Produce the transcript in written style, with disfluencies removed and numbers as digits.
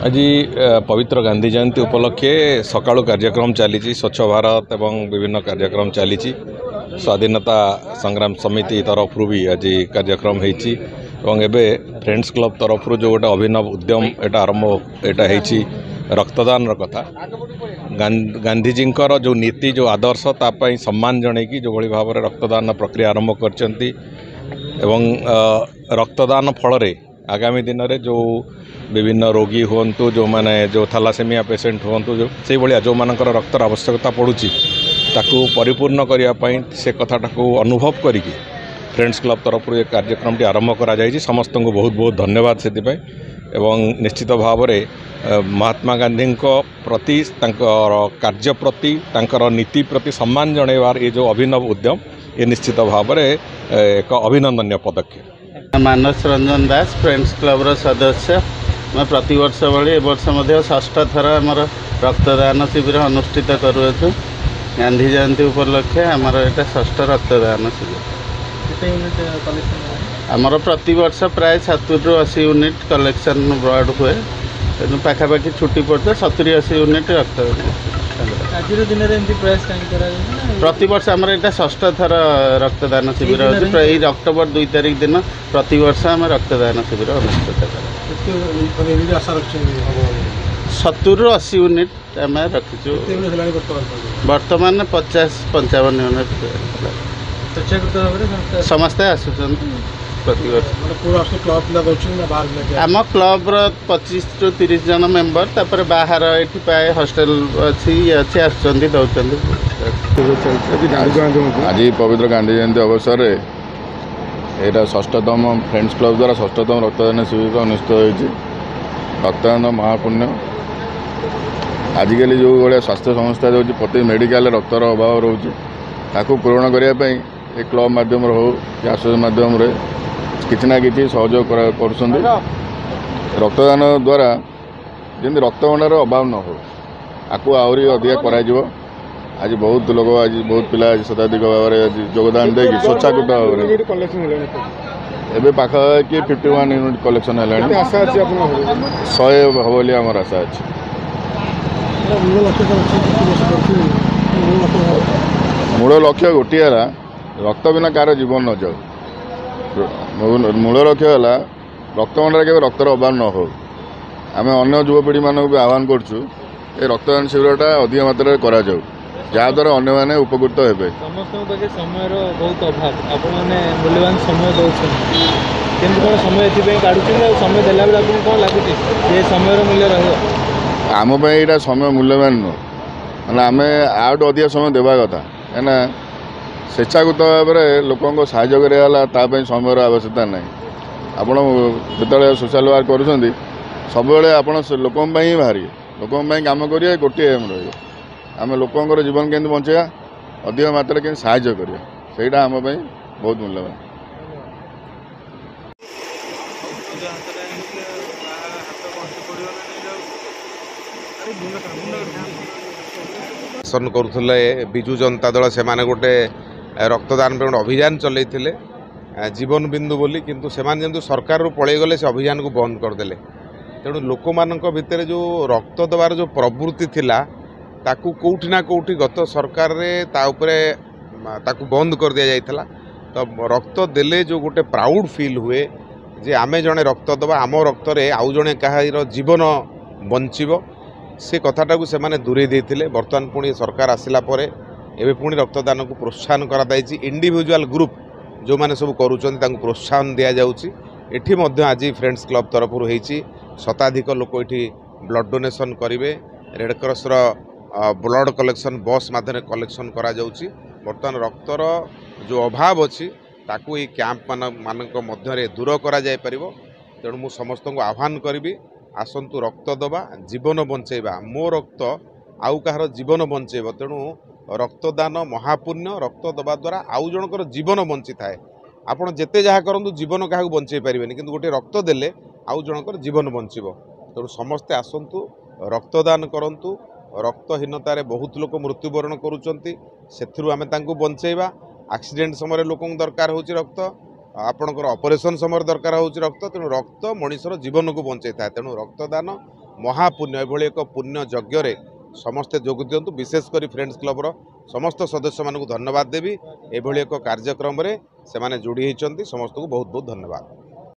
आज पवित्र गांधी जयंती उपलक्षे सकाळू कार्यक्रम चली स्वच्छ भारत एवं विभिन्न कार्यक्रम चली स्वाधीनता संग्राम समिति तरफ भी आज कार्यक्रम होती फ्रेंड्स क्लब तरफ जो गोटे अभिनव उद्यम एटा आरंभ एटा रक्तदान कथा गांधीजी जो नीति जो आदर्श तापाई सम्मान जन की जो भाव में रक्तदान प्रक्रिया आरंभ कर रक्तदान फल आगामी दिन में जो विभिन्न रोगी हुंतु जो माने जो थैलासेमिया पेशेंट हुंतु जो से भाया जो मानकर रक्तर आवश्यकता पड़ुची ताकू परिपूर्ण करने से कथाटा को अनुभव करी फ्रेंड्स क्लब तरफ एक कार्यक्रम टी आरंभ करा जायछि। समस्त को बहुत बहुत धन्यवाद से एवं निश्चित भाव में महात्मा गांधी प्रति कार्य प्रति नीति प्रति सम्मान जनइबार ये जो अभिनव उद्यम ये निश्चित भाव में एक अभिनंदनीय पदक्षेप। मानस रंजन दास फ्रेंड्स क्लब सदस्य मैं प्रति वर्ष भाई वर्ष षष्ठ थर आमर रक्तदान शिविर अनुष्ठित करुचु। गांधी जयंती उपलक्षे आमर यहाँ षष्ठ रक्तदान शिविर आमर प्रति वर्ष प्राय 70 ରୁ 80 यूनिट कलेक्शन ब्लड हुए तेणु पाखापाखि छुट्टी पड़ता 70-80 यूनिट रक्तदान प्रति वर्ष आमर यहाँ षष्ठ थर रक्तदान शिविर अच्छे। अक्टोबर 2 तारिख दिन प्रति वर्ष आम रक्तदान शिविर अनुष्ठित कर 70 ରୁ 80 यूनिट आम रखीचु बर्तमान 50-55 यूनिट समस्ते आसुँच प्रति वर्ष आम क्लब 25 ରୁ 30 जन मेम्बर तापर बाहर ये पाए हॉस्टल अच्छी अच्छे आसुँच दौरान। आज पवित्र गांधी जयंती अवसर यहाँ षष्ठतम फ्रेंड्स क्लब द्वारा षष्ठतम रक्तदान शिविर अनुष्ठित होती। रक्तदान महापुण्य आजिकल जो भाया स्वास्थ्य संस्था जो प्रति मेडिकल रक्तर अभाव रोचे ताकू पूरण करने ये क्लब मध्यम हो कि आसोसिएशन मध्यम किसी ना कि सहयोग कर रक्तदान द्वारा जमी रक्त भंडार अभाव न हो आपको आहरी अधिक कर आज बहुत लोग आज बहुत पिला शताधिक भाव में योगदान दे स्वेच्छाकृत भाव में पाखापाखि 51 यूनिट कलेक्शन है 100 हम बोली आम आशा अच्छे। मूल लक्ष्य गोटे रक्त बिना कार जीवन न जाऊ। मूल लक्ष्य है रक्त भंडार के रक्तर अभाव न हो। आम अन्य युवपीढ़ी मानक भी आह्वान करुँ ये रक्तदान शिविरटा अधिक मात्रा करा जाऊ जहाँद्वारा अन्य मैंने उपकृत हे। समय बहुत अभाव आपण मूल्यवान समय दौरान कौन समय काढ़ुच्च समय देला बेले कौन लगुच ये समय मूल्य रहा आम यहाँ समय मूल्यवान नुह मैंने आम आउट अधिक समय देवा कथा कहीं स्वेच्छाकृत भाव में लोक साहय करापी समय आवश्यकता ना आपड़ जो सोशल वर्क कर सब आप लोक ही बाहर लोक काम करेंगे गोटे एम रही आम लोकर जीवन केमती बचाया अधिक मात्रा के साहय करा आम बहुत मूल्यवान। करुले विजु जनता दल से गोटे रक्तदान पे अभियान चलते जीवन बिंदु बोली किंतु सेमाने जंतु सरकार पलि गले से अभियान को बंद करदे तेणु लोक मानक भितर जो रक्त देवार जो प्रवृत्ति थिला ताकू कोठी ना कोठी गत सरकार रे ता उपरे ताकू बंद कर दिया जाइथला। तो रक्त देले जो गोटे प्राउड फील हुए जे आमे जने रक्त दबा आम रक्त रे आउ जने कहार जीवन बंचिबो से कथाटा को सेमाने दूरे देथिले। वर्तमान पुणी सरकार आसिला परे एबे पुणी रक्तदान को प्रोत्साहन करा दाइछि। इंडिविजुअल ग्रुप जो माने सब करूछन तांको प्रोत्साहन दिया जाउछि। एठी मध्य आज फ्रेंड्स क्लब तरफ होईछि शताधिक लोक एठी ब्लड डोनेशन करिवे। रेड क्रॉस रो ब्लड कलेक्शन बस माध्यम कलेक्शन करा जाउछि। वर्तमान रक्तर जो अभाव अच्छी ताकू ये कैंप मानक मध्य दूर करा जाय परिबो। तेणु मु समस्त को आह्वान करी आसंतु रक्त दबा जीवन बंचेबा मो रक्त आउ कहार जीवन बंचेब। तेणु रक्तदान महापुण्य रक्त दबा द्वारा आउ जनकर जीवन बंची थाए। आपण जेते जहाँ करूँ जीवन क्या बंचे पारे कि गोटे रक्त देले आउ जनकर जीवन बंचब। तेणु समस्ते आसंतु रक्तदान करंतु। रक्तहीनतार बहुत लोक मृत्युवरण करुँच आम बंचेबा। एक्सीडेंट समय लोक दरकार होची रक्त आपणकर ऑपरेशन समय दरकार होची रक्त। तेणु रक्त मनीषर जीवन को बंचे था। तेणु रक्तदान महापुण्य एभली एक पुण्य यज्ञ समस्ते जोग दिंतु विशेषकर फ्रेंड्स क्लबर समस्त सदस्य मानक धन्यवाद देवी एभली एक कार्यक्रम से जोड़ी होती समस्त को बहुत बहुत धन्यवाद।